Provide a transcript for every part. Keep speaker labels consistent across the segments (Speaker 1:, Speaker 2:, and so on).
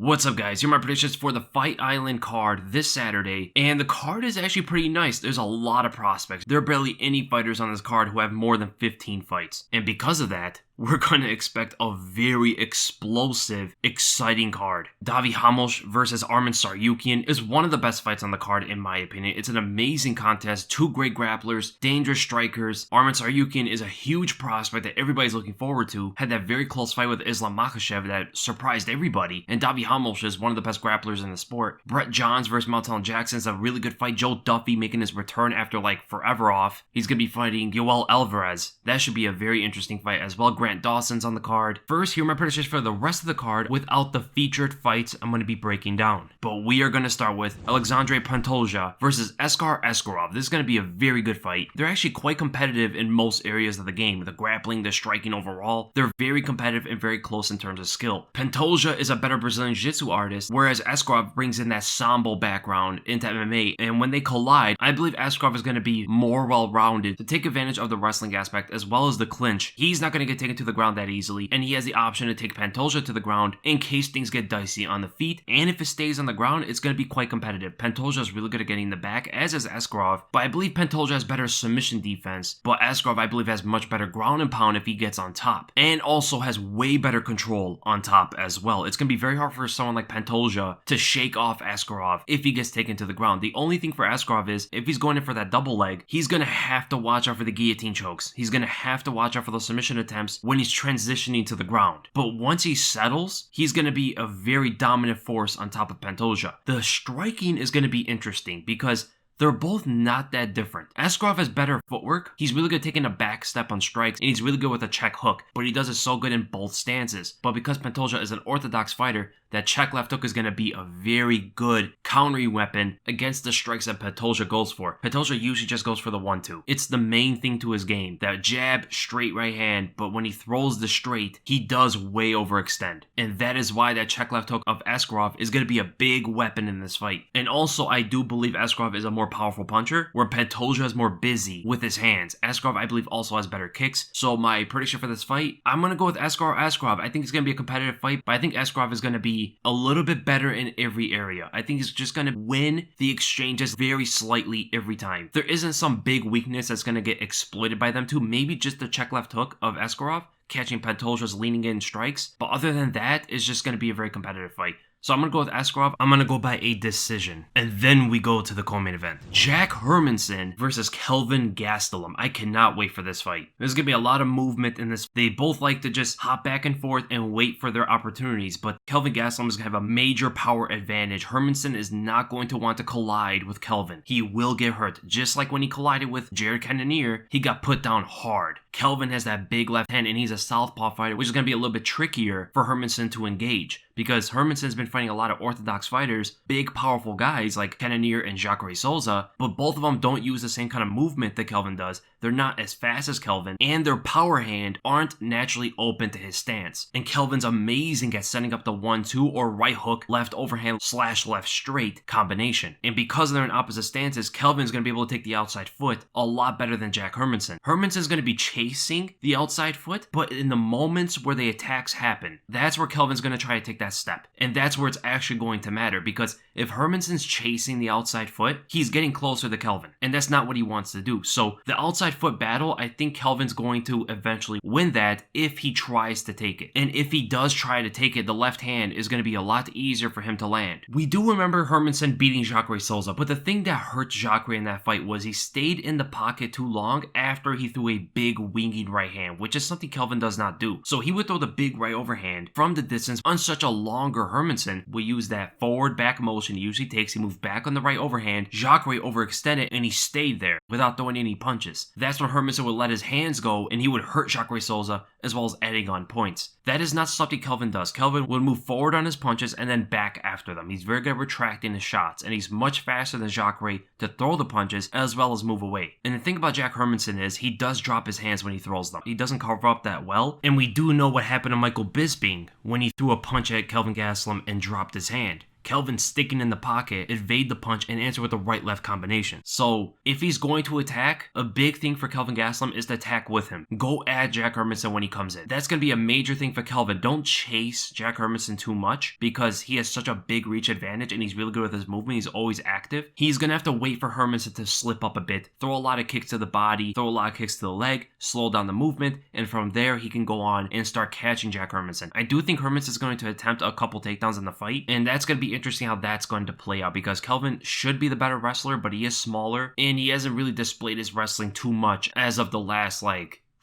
Speaker 1: What's up, guys? Here are my predictions for the Fight Island card this Saturday, and the card is actually pretty nice. There's a lot of prospects. There are barely any fighters on this card who have more than 15 fights, and because of that, we're going to expect a very explosive, exciting card. Davi Hamosh versus Arman Tsarukyan is one of the best fights on the card in my opinion. It's an amazing contest, two great grapplers, dangerous strikers. Arman Tsarukyan is a huge prospect that everybody's looking forward to. Had that very close fight with Islam Makhachev that surprised everybody, and Davi Hamosh is one of the best grapplers in the sport. Brett Johns versus Melton Jackson is a really good fight. Joe Duffy making his return after like forever off. He's going to be fighting Yoel Alvarez. That should be a very interesting fight as well. Grant Dawson's on the card. First, here are my predictions for the rest of the card without the featured fights I'm going to be breaking down. But we are going to start with Alexandre Pantoja versus Askarov. This is going to be a very good fight. They're actually quite competitive in most areas of the game. The grappling, the striking overall. They're very competitive and very close in terms of skill. Pantoja is a better Brazilian Jiu-Jitsu artist, whereas Askarov brings in that Sambo background into MMA. And when they collide, I believe Askarov is going to be more well-rounded to take advantage of the wrestling aspect as well as the clinch. He's not going to get taken to the ground that easily, and he has the option to take Pantoja to the ground in case things get dicey on the feet, and if it stays on the ground, it's going to be quite competitive. Pantoja is really good at getting the back, as is Askarov, but I believe Pantoja has better submission defense, but Askarov I believe has much better ground and pound if he gets on top, and also has way better control on top as well. It's going to be very hard for someone like Pantoja to shake off Askarov if he gets taken to the ground. The only thing for Askarov is, if he's going in for that double leg, he's going to have to watch out for the guillotine chokes. He's going to have to watch out for those submission attempts when he's transitioning to the ground. But once he settles, he's going to be a very dominant force on top of Pantoja. The striking is going to be interesting because they're both not that different. Askarov has better footwork. He's really good at taking a back step on strikes, and he's really good with a check hook, but he does it so good in both stances. But because Pantoja is an orthodox fighter, that check left hook is going to be a very good countering weapon against the strikes that Pantoja goes for. Pantoja usually just goes for the 1-2. It's the main thing to his game. That jab, straight right hand, but when he throws the straight, he does way overextend. And that is why that check left hook of Askarov is going to be a big weapon in this fight. And also, I do believe Askarov is a more powerful puncher, where Pantoja is more busy with his hands. Askarov, I believe, also has better kicks. So my prediction for this fight, I'm going to go with Askarov. I think it's going to be a competitive fight, but I think Askarov is going to be a little bit better in every area. I think he's just going to win the exchanges very slightly every time. There isn't some big weakness that's going to get exploited by them two. Maybe just the check left hook of Askarov catching Pantoja's leaning in strikes. But other than that, it's just going to be a very competitive fight. So I'm going to go with Askarov. I'm going to go by a decision. And then we go to the co-main event. Jack Hermansen versus Kelvin Gastelum. I cannot wait for this fight. There's going to be a lot of movement in this. They both like to just hop back and forth and wait for their opportunities. But Kelvin Gastelum is going to have a major power advantage. Hermansen is not going to want to collide with Kelvin. He will get hurt. Just like when he collided with Jared Cannonier, he got put down hard. Kelvin has that big left hand and he's a southpaw fighter, which is going to be a little bit trickier for Hermansen to engage, because Hermansen's been fighting a lot of orthodox fighters, big powerful guys like Cannonier and Jacare Souza, but both of them don't use the same kind of movement that Kelvin does. They're not as fast as Kelvin, and their power hand aren't naturally open to his stance. And Kelvin's amazing at setting up the 1-2 or right hook, left overhand / left straight combination. And because they're in opposite stances, Kelvin's going to be able to take the outside foot a lot better than Jack Hermansen. Hermansen's going to be chasing the outside foot, but in the moments where the attacks happen, that's where Kelvin's going to try to take that step. And that's where it's actually going to matter, because if Hermansen's chasing the outside foot, he's getting closer to Kelvin, and that's not what he wants to do. So the outside foot battle, I think Kelvin's going to eventually win that if he tries to take it. And if he does try to take it, the left hand is going to be a lot easier for him to land. We do remember Hermansen beating Jacare Souza, but the thing that hurt Jacare in that fight was he stayed in the pocket too long after he threw a big winging right hand, which is something Kelvin does not do. So he would throw the big right overhand from the distance on such a longer Hermansen will use that forward back motion he usually takes. He moved back on the right overhand. Jacare overextended and he stayed there without throwing any punches. That's when Hermansen would let his hands go and he would hurt Jacare Souza as well as adding on points. That is not something Kelvin does. Kelvin would move forward on his punches and then back after them. He's very good at retracting his shots, and he's much faster than Jacare to throw the punches as well as move away. And the thing about Jack Hermansen is he does drop his hands when he throws them. He doesn't cover up that well, and we do know what happened to Michael Bisping when he threw a punch at Kelvin Gastelum and dropped his hand. Kelvin sticking in the pocket, evade the punch, and answer with the right-left combination. So if he's going to attack, a big thing for Kelvin Gastelum is to attack with him. Go at Jack Hermansen when he comes in. That's going to be a major thing for Kelvin. Don't chase Jack Hermansen too much because he has such a big reach advantage and he's really good with his movement. He's always active. He's going to have to wait for Hermansen to slip up a bit, throw a lot of kicks to the body, throw a lot of kicks to the leg, slow down the movement, and from there he can go on and start catching Jack Hermansen. I do think Hermansen is going to attempt a couple takedowns in the fight, and that's going to be interesting how that's going to play out because Kelvin should be the better wrestler, but he is smaller and he hasn't really displayed his wrestling too much as of the last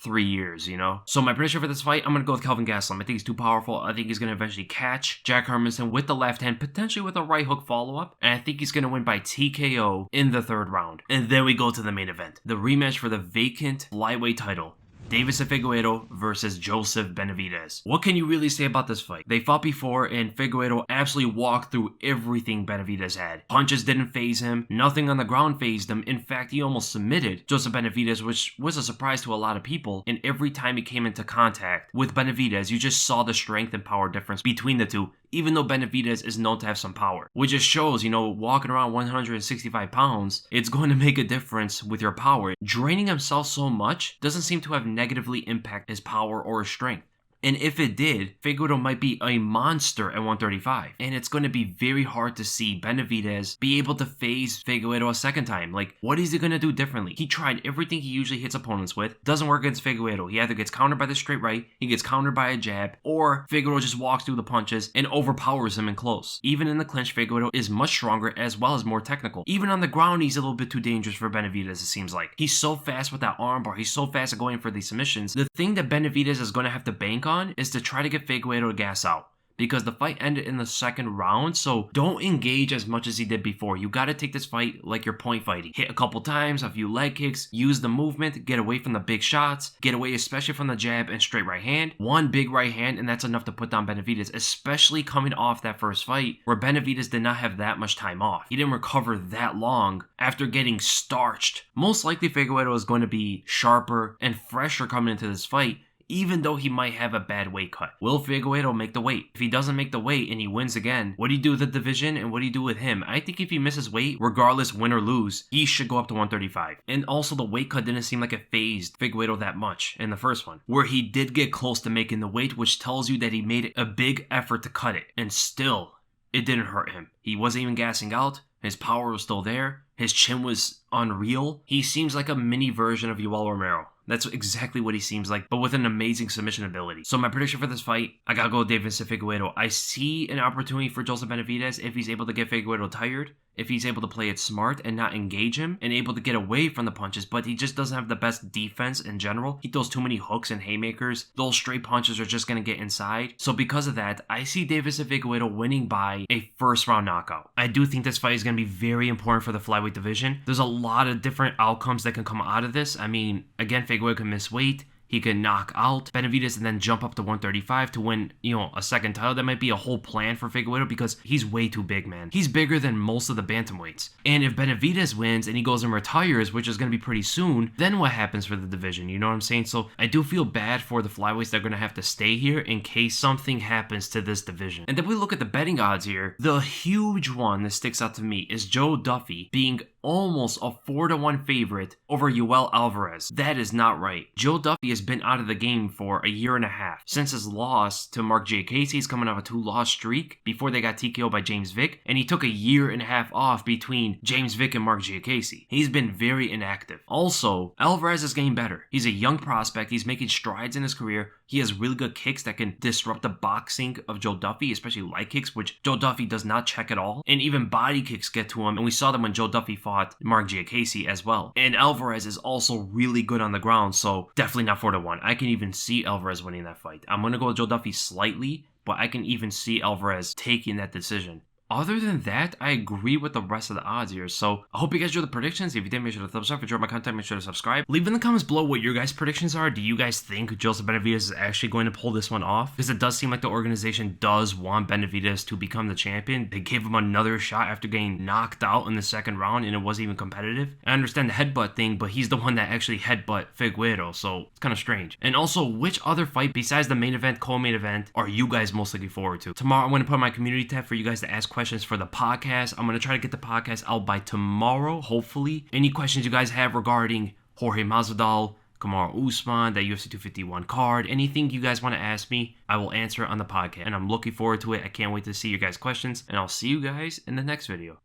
Speaker 1: 3 years, you know? So my prediction for this fight, I'm going to go with Kelvin Gastelum. I think he's too powerful. I think he's going to eventually catch Jack Hermansen with the left hand, potentially with a right hook follow-up. And I think he's going to win by TKO in the 3rd round. And then we go to the main event. The rematch for the vacant flyweight title. Deiveson Figueiredo versus Joseph Benavidez. What can you really say about this fight? They fought before and Figueiredo absolutely walked through everything Benavidez had. Punches didn't faze him. Nothing on the ground fazed him. In fact, he almost submitted Joseph Benavidez, which was a surprise to a lot of people. And every time he came into contact with Benavidez, you just saw the strength and power difference between the two, even though Benavidez is known to have some power. Which just shows, you know, walking around 165 pounds, it's going to make a difference with your power. Draining himself so much doesn't seem to have negatively impact his power or his strength. And if it did, Figueiredo might be a monster at 135. And it's going to be very hard to see Benavidez be able to phase Figueiredo a second time. Like, what is he going to do differently? He tried everything he usually hits opponents with. Doesn't work against Figueiredo. He either gets countered by the straight right, he gets countered by a jab, or Figueiredo just walks through the punches and overpowers him in close. Even in the clinch, Figueiredo is much stronger as well as more technical. Even on the ground, he's a little bit too dangerous for Benavidez, it seems like. He's so fast with that armbar. He's so fast at going for these submissions. The thing that Benavidez is going to have to bank on is to try to get Figueiredo to gas out, because the fight ended in the 2nd round, so don't engage as much as he did before. You got to take this fight like you're point fighting. Hit a couple times, a few leg kicks, use the movement, get away from the big shots, get away especially from the jab and straight right hand. One big right hand and that's enough to put down Benavidez, especially coming off that first fight where Benavidez did not have that much time off. He didn't recover that long after getting starched. Most likely Figueiredo is going to be sharper and fresher coming into this fight, even though he might have a bad weight cut. Will Figueiredo make the weight? If he doesn't make the weight and he wins again, what do you do with the division and what do you do with him? I think if he misses weight, regardless win or lose, he should go up to 135. And also the weight cut didn't seem like it phased Figueiredo that much in the first one, where he did get close to making the weight, which tells you that he made a big effort to cut it, and still, it didn't hurt him. He wasn't even gassing out. His power was still there. His chin was unreal. He seems like a mini version of Yoel Romero. That's exactly what he seems like, but with an amazing submission ability. So my prediction for this fight, I gotta go with Deiveson Figueiredo. I see an opportunity for Joseph Benavidez if he's able to get Figueiredo tired, if he's able to play it smart and not engage him, and able to get away from the punches, but he just doesn't have the best defense in general. He throws too many hooks and haymakers. Those straight punches are just gonna get inside. So because of that, I see Deiveson Figueiredo winning by a 1st round knockout. I do think this fight is gonna be very important for the flyweight division. There's a lot of different outcomes that can come out of this. I mean, again, Figueiredo can miss weight. He can knock out Benavidez and then jump up to 135 to win, a second title. That might be a whole plan for Figueiredo because he's way too big, man. He's bigger than most of the bantamweights. And if Benavidez wins and he goes and retires, which is going to be pretty soon, then what happens for the division? You know what I'm saying? So I do feel bad for the flyweights that are going to have to stay here in case something happens to this division. And then we look at the betting odds here. The huge one that sticks out to me is Joe Duffy being almost a 4-1 favorite over Yoel Alvarez. That is not right. Joe Duffy has been out of the game for a year and a half. Since his loss to Mark J. Casey, he's coming off a 2-loss streak before they got TKO'd by James Vick, and he took a year and a half off between James Vick and Mark J. Casey. He's been very inactive. Also, Alvarez is getting better. He's a young prospect. He's making strides in his career. He has really good kicks that can disrupt the boxing of Joe Duffy, especially light kicks, which Joe Duffy does not check at all. And even body kicks get to him, and we saw them when Joe Duffy fought Mark Giacchese as well. And Alvarez is also really good on the ground, so definitely not 4-1. I can even see Alvarez winning that fight. I'm going to go with Joe Duffy slightly, but I can even see Alvarez taking that decision. Other than that, I agree with the rest of the odds here. So I hope you guys enjoyed the predictions. If you did, make sure to thumbs up. If you enjoyed my content, make sure to subscribe. Leave in the comments below what your guys' predictions are. Do you guys think Joseph Benavidez is actually going to pull this one off? Because it does seem like the organization does want Benavidez to become the champion. They gave him another shot after getting knocked out in the 2nd round, and it wasn't even competitive. I understand the headbutt thing, but he's the one that actually headbutt Figueiredo, so it's kind of strange. And also, which other fight besides the main event, co-main event, are you guys most looking forward to? Tomorrow, I'm going to put my community tab for you guys to ask questions questions for the podcast. I'm going to try to get the podcast out by tomorrow, hopefully. Any questions you guys have regarding Jorge Masvidal, Kamaru Usman, that UFC 251 card, anything you guys want to ask me, I will answer it on the podcast. And I'm looking forward to it. I can't wait to see your guys' questions. And I'll see you guys in the next video.